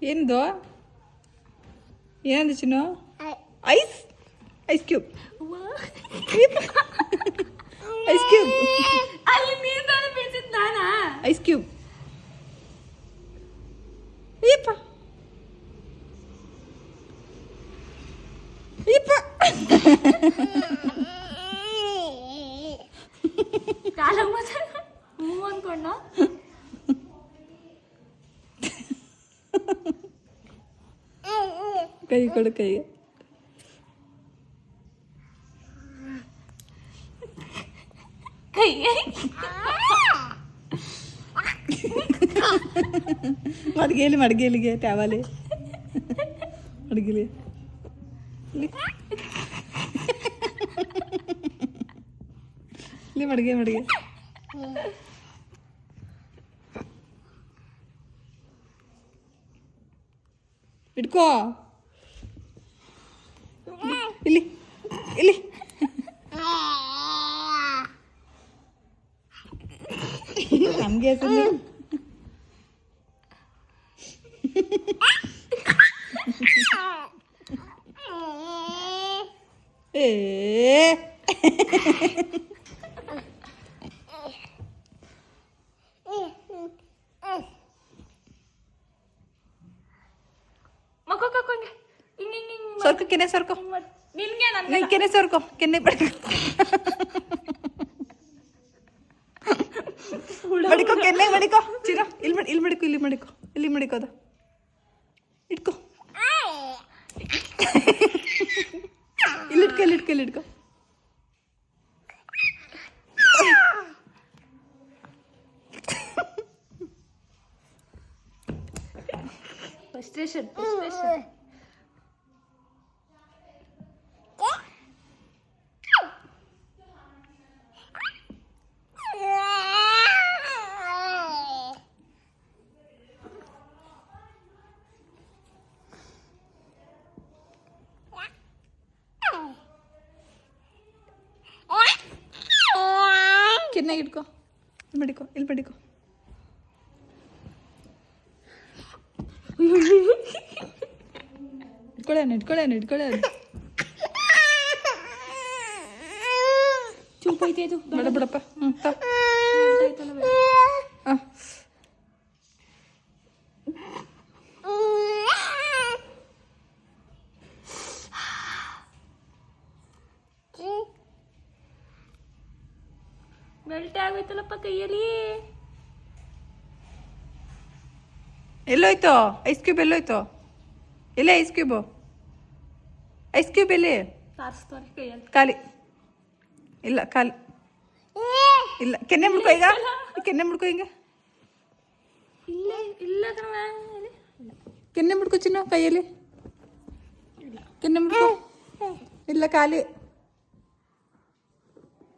ಏನದು ಏನಂದ Chinnu ice ice cube ice cube ಅಲ್ಲಿ ನೀರು ಬೀಳ್ತಿದ್ ನಾನಾ ಐಸ್ ಕ್ಯೂಬ್ ಅಯ್ಯಪ್ಪ ಅಯ್ಯಪ್ಪ ಕಾಲಮ್ಮ ಹೂ ಅನ್ಕೊಂಡ ಕೈ ಕೊಡು ಕೈ ಕೈ ಮಡ್ಗೇಲಿಗೆ ಟ್ಯಾವಲೆ ಅಡ್ಗಿಲಿ ಇಲ್ಲಿ ಮಡ್ಗೆ ಇಟ್ಕೋ ಇಲ್ಲಿ ಇಲ್ಲಿ ನಮ್ಗೆ ಹೆಸರು ಏ ಸರ್ಕೊ ಕೆನೆ ಸರ್ಕೊ ನಿನ್ಗೆ ಕೆನೆ ಸರ್ಕೊ ಕೆನೆ ಮಡಿಕೋ ಕೆನೆ ಮಡಿಕೋ ಚಿರ ಇಲ್ಲಿ ಮಡಿಕೋ ಅದ ಇಟ್ಕೋ ಇಲ್ಲಿಟ್ಕೊ ಫ್ರಸ್ಟ್ರೇಷನ್ ಕೆನ್ನಾಗ ಇಟ್ಕೋ ಇಲ್ಲಿ ಮಡಿಕೋ ಇಟ್ಕೊಳ್ಳೇನು ಚೂಪ್ ಐತೆ ಇದು ಬಿಡಪ್ಪ ಮೆಲ್ಟ್ ಆಗೋಯ್ತಲ್ಲಪ್ಪ ಕೈಯಲ್ಲಿ ಎಲ್ಲೋಯ್ತು ಐಸ್ ಕ್ಯೂಬ್ ಎಲ್ಲೋಯ್ತು ಎಲ್ಲೇ ಐಸ್ ಕ್ಯೂಬ್ ಎಲ್ಲಿ ಸಾರಿಸ್ತಾರೆ ಕೈಯಲ್ಲಿ ಖಾಲಿ ಇಲ್ಲ ಖಾಲಿ ಇಲ್ಲ ಕೆನ್ನೆ ಮುಡ್ಕೋ ಹಿಂಗೆ ಇಲ್ಲ ಕೆನ್ನೆ ಮುಡ್ಕೋ ಚಿನ್ನ ಕೈಯಲ್ಲಿ ಕೆನ್ನೆ ಮುಡ್ಕೋ ಇಲ್ಲ ಖಾಲಿ